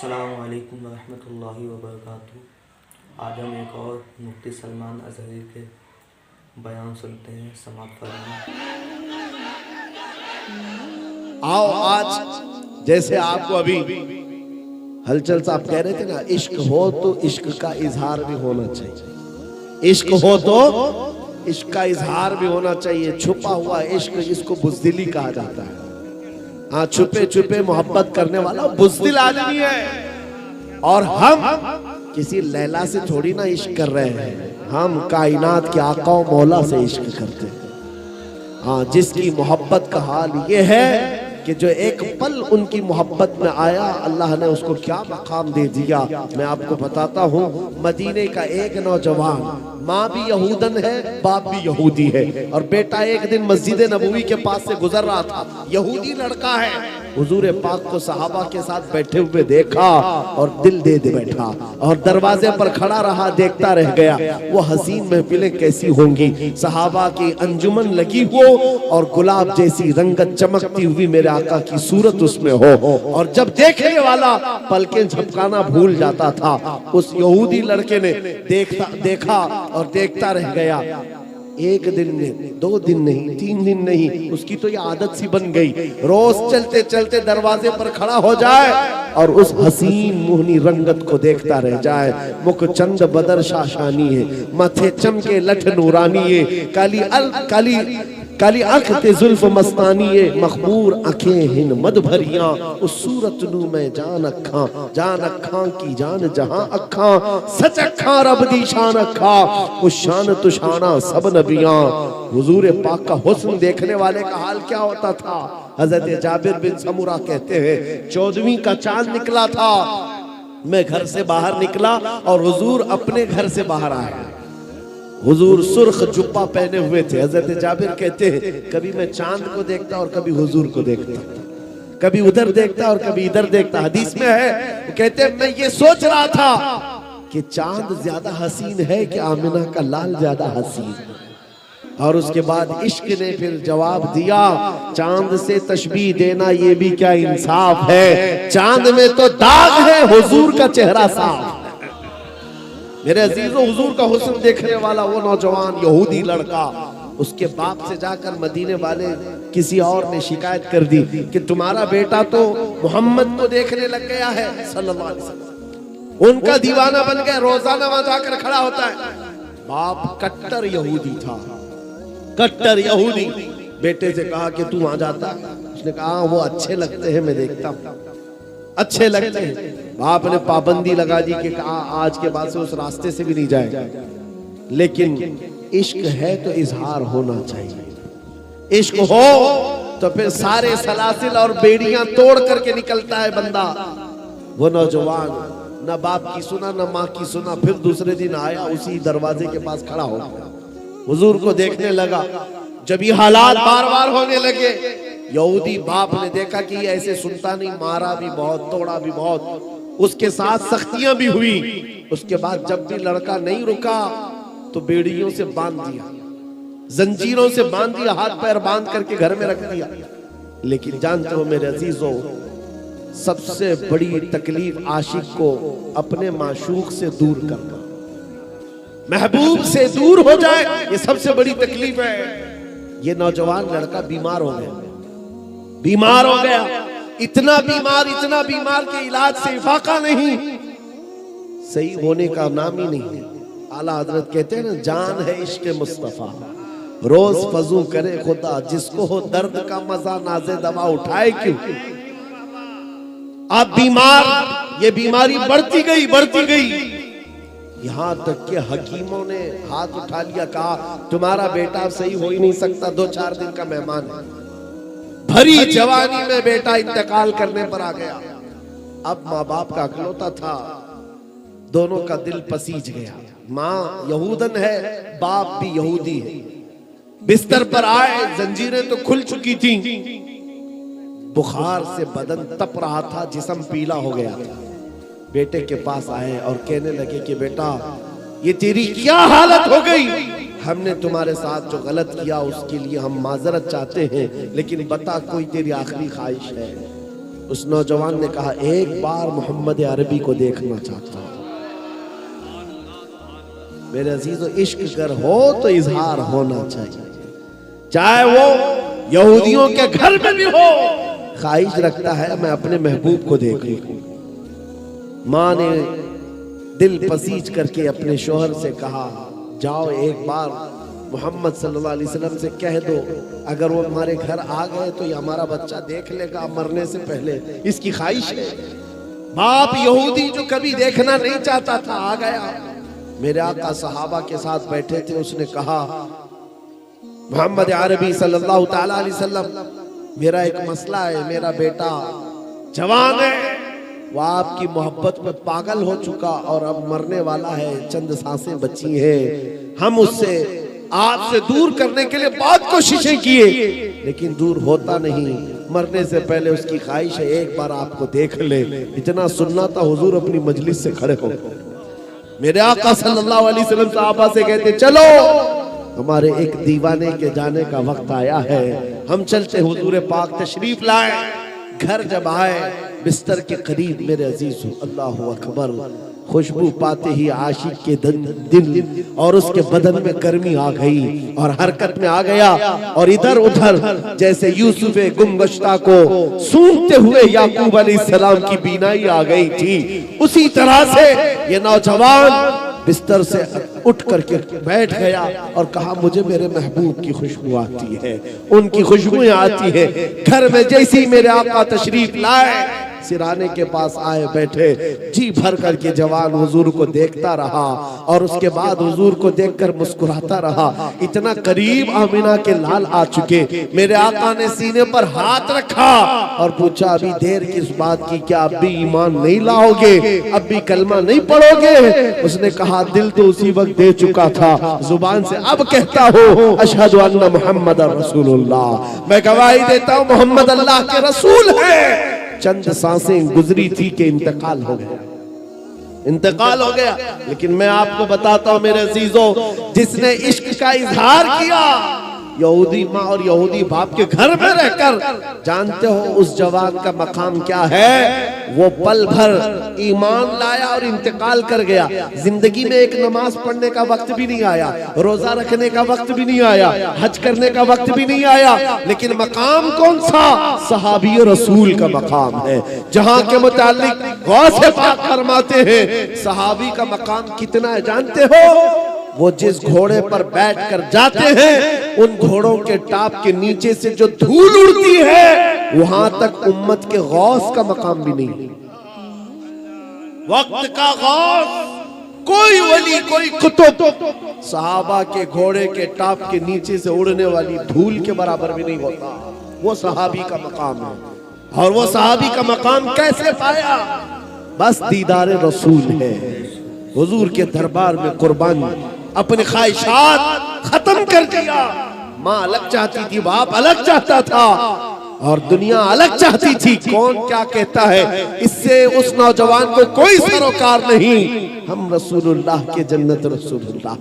अस्सलामु अलैकुम वरहमतुल्लाहि वबरकातुहू। आज हम एक और मुफ्ती सलमान अज़हरी के बयान सुनते हैं। समाप्त फरमाएं। आओ आज जैसे आपको अभी हलचल साहब कह रहे थे ना, इश्क हो तो इश्क का इजहार भी होना चाहिए। इश्क हो तो इश्क का इजहार भी होना चाहिए। छुपा हुआ इश्क, इसको बुज़दिली कहा जाता है। हाँ, छुपे छुपे मोहब्बत करने वाला बुज़दिल आदमी है। और हम किसी लैला से थोड़ी ना इश्क कर रहे हैं, हम कायनात के आका और मौला से इश्क करते हैं। हाँ, जिसकी मोहब्बत का हाल ये है कि जो एक पल उनकी मोहब्बत में आया, अल्लाह ने उसको क्या मकाम दे दिया। मैं आपको बताता हूँ, मदीने का एक नौजवान, माँ भी यहूदन है, बाप भी यहूदी है, और बेटा एक दिन मस्जिद नबवी के पास से गुजर रहा था। यहूदी लड़का है, हुजूर पाक को सहाबा के साथ बैठे हुए देखा और दिल दे बैठा, और दरवाजे पर खड़ा रहा, देखता रह गया। वो हसीन महफिलें कैसी होंगी, सहाबा की अंजुमन लगी हो और गुलाब जैसी रंगत चमकती हुई मेरे आका की सूरत उसमें हो, और जब देखने वाला पलकें झपकाना भूल जाता था, उस यहूदी लड़के ने देखा और देखता रह गया। एक दिन नहीं, 2 दिन नहीं, 3 दिन नहीं, उसकी तो ये आदत सी बन गई। रोज चलते चलते दरवाजे पर खड़ा हो जाए और उस हसीन मोहनी रंगत को देखता रह जाए। मुख चंद बदर शाशानी है, माथे चमके लठ नूरानी है, काली आंख ते जुल्फ मस्तानी है, मखमूर आंखें हिन मद भरियां, उस सूरत नू मैं जान अखां की जान जहां अखां, सच अखां रब दी शान अखां, उस शान तुशाना सब नबियां। हुजूर पाक का हुस्न देखने वाले का हाल क्या होता था। हजरत जाबिर बिन समुरा कहते हैं, 14वीं का चांद निकला था, मैं घर से बाहर निकला और हुजूर अपने घर से बाहर आए। हुजूर सुर्ख जुब्बा पहने हुए थे। हजरत जाबिर कहते हैं, कभी मैं चांद को देखता और कभी हुजूर को देखता, कभी उधर देखता और कभी इधर देखता। हदीस में है, वो कहते हैं, मैं ये सोच रहा था कि चांद ज्यादा हसीन है कि आमिना का लाल ज्यादा हसीन। और उसके बाद इश्क ने फिर जवाब दिया, चांद से तशबीह देना ये भी क्या इंसाफ है, चांद में तो दाग है, हुजूर का चेहरा साफ। मेरे अजीजों, हुजूर का हुस्न देखने वाला वो नौजवान यहूदी लड़का, उसके बाप से जाकर मदीने वाले किसी और ने शिकायत कर दी कि तुम्हारा बेटा तो मोहम्मद को देखने लग गया है सल्लल्लाहु अलैहि वसल्लम, उनका दीवाना बन गया, रोजाना वहां जाकर खड़ा होता है। बाप कट्टर यहूदी था, कट्टर यहूदी। बेटे से कहा कि तू वहां जाता, उसने कहा वो अच्छे लगते हैं, मैं देखता हूं, अच्छे लगते हैं। बाप ने पाबंदी लगा दी कि कहा आज के बाद से उस रास्ते से भी नहीं जाएगा। लेकिन इश्क है तो इजहार होना चाहिए। इश्क हो तो फिर सारे सलासिल और बेड़ियां तोड़ करके निकलता है बंदा। वो नौजवान न बाप की सुना न माँ की सुना, फिर दूसरे दिन आया, उसी दरवाजे के पास खड़ा हो गया, हुजूर को देखने लगा। जब ये हालात बार बार होने लगे, यहूदी बाप ने देखा कि ये ऐसे सुनता नहीं, मारा भी बहुत, तोड़ा भी बहुत, उसके साथ सख्तियां भी हुई। उसके बाद जब भी लड़का नहीं रुका तो बेड़ियों से बांध दिया, जंजीरों से बांध दिया, हाथ पैर बांध करके घर में रख दिया। लेकिन जानते हो मेरे अजीजों, सबसे बड़ी तकलीफ आशिक को अपने माशूक से दूर करना, महबूब से दूर हो जाए, ये सबसे बड़ी तकलीफ है। ये नौजवान लड़का बीमार हो गया, बीमार हो गया, इतना बीमार कि इलाज से इफाका नहीं, सही होने का नाम ही नहीं है। आला हजरत कहते हैं ना, जान है इश्क मुस्तफा, रोज फजू करे खुदा, जिसको हो दर्द का मजा नाज़े दवा उठाए क्यों। आप बीमार, ये बीमारी बढ़ती गई, यहां तक कि हकीमों ने हाथ उठा लिया, कहा तुम्हारा बेटा सही हो ही नहीं सकता, 2-4 दिन का मेहमान है। भरी जवानी में बेटा इंतकाल करने पर आ गया। अब माँ बाप का अकलौता था, दोनों का दिल पसीज गया। माँ यहूदन है, बाप भी यहूदी है। बिस्तर पर आए, जंजीरें तो खुल चुकी थी, बुखार से बदन तप रहा था, जिस्म पीला हो गया था। बेटे के पास आए और कहने लगे कि बेटा ये तेरी क्या हालत हो गई, हमने तुम्हारे साथ जो गलत किया उसके लिए हम माजरत चाहते हैं, लेकिन बता कोई तेरी आखिरी ख्वाहिश है। उस नौजवान ने कहा, एक बार मोहम्मद अरबी को देखना चाहता हूं। मेरे अजीजों, इश्क अगर हो तो इजहार होना चाहिए, चाहे वो यहूदियों के घर में भी हो। ख्वाहिश रखता है मैं अपने महबूब को देख लूं। माँ ने दिल पसीज करके अपने शोहर से कहा, जाओ एक बार मोहम्मद सल्लल्लाहु अलैहि वसल्लम से कह दो, अगर वो हमारे घर आ गए तो ये हमारा बच्चा देख लेगा मरने से पहले, इसकी ख्वाहिश है। बाप यहूदी जो कभी देखना नहीं चाहता था आ गया। मेरे आका सहाबा के साथ बैठे थे, उसने कहा, मोहम्मद अरबी सल्लल्लाहु ताला अलैहि वसल्लम, मेरा एक मसला है, मेरा बेटा जवान है, वो आपकी मोहब्बत में पागल हो चुका और अब मरने वाला है, चंद सांसें बची हैं। हम उससे आपसे दूर करने के लिए बहुत कोशिशें किए, लेकिन दूर होता नहीं। मरने से पहले उसकी ख्वाहिश है एक बार आपको देख ले। इतना सुनना था, हुजूर अपनी मजलिस से खड़े हो। मेरे आका सल्लल्लाहु अलैहि वसल्लम साहबा से कहते, चलो हमारे एक दीवाने के जाने का वक्त आया है, हम चलते। हुजूर पाक तशरीफ लाए। घर जब आए, बिस्तर के करीब, मेरे अजीजों, अल्लाहु अकबर, खुशबू पाते ही आशिक के दिल और उसके बदन में गर्मी आ गई और हरकत में आ गया। और इधर उधर जैसे यूसुफ गुमगश्ता को सूंघते हुए याकूब अलैहिस्सलाम की बीनाई आ गई थी, उसी तरह से ये नौजवान बिस्तर से उठ करके बैठ गया और कहा, मुझे मेरे महबूब की खुशबू आती है, उनकी खुशबुएं आती है। घर में जैसे ही मेरे आका तशरीफ लाए, सिराने के पास आए, बैठे, जी भर करके जवान हुजूर को देखता रहा और उसके बाद हुजूर को देखकर मुस्कुराता रहा। इतना करीब आमिना के लाल आ चुके। मेरे आका ने सीने पर हाथ रखा और पूछा, अभी देर किस बात की, क्या अब भी ईमान नहीं लाओगे, अब भी कलमा नहीं पढ़ोगे? उसने कहा, दिल तो उसी वक्त दे चुका था, जुबान से अब कहता हूँ अशहदु अन्ना मुहम्मदर रसूलुल्लाह, मैं गवाही देता हूँ मोहम्मद अल्लाह के रसूल है। चंद सांसें गुजरी थी कि इंतकाल हो गया, इंतकाल हो गया। लेकिन मैं आपको बताता हूं मेरे अजीजों, जिसने इश्क का इजहार किया यहूदी माँ और यहूदी बाप के घर में रहकर, जानते हो उस जवान का मकाम क्या है? वो पल भर ईमान लाया और इंतकाल कर गया। जिंदगी में एक नमाज पढ़ने का वक्त भी नहीं आया, रोजा रखने का वक्त भी नहीं आया, हज करने का वक्त भी नहीं आया, लेकिन मकाम कौन सा? सहाबी रसूल का मकाम है, जहाँ के मुतालिक गौसे पाक फरमाते हैं सहाबी का मकाम कितना है जानते हो? वो जिस घोड़े पर बैठकर जाते हैं, उन घोड़ों के टाप के नीचे से जो धूल उड़ती है, वहां तक उम्मत के गौस का मकाम भी नहीं। वक्त का गौस, कोई वली, कोई कुतुब सहाबा के घोड़े के टाप के नीचे से उड़ने वाली धूल के बराबर भी नहीं होता। वो सहाबी का मकाम है। और वो सहाबी का मकाम कैसे पाया? बस दीदार रसूल है। हुजूर के दरबार में कुर्बान अपने ख्वाहिशात खत्म कर दिया। माँ अलग चाहती थी, बाप अलग चाहता था और दुनिया अलग चाहती थी। कौन क्या कहता है, इससे उस नौजवान को कोई सरोकार नहीं। हम रसूलुल्लाह के जन्नत रसूलुल्लाह।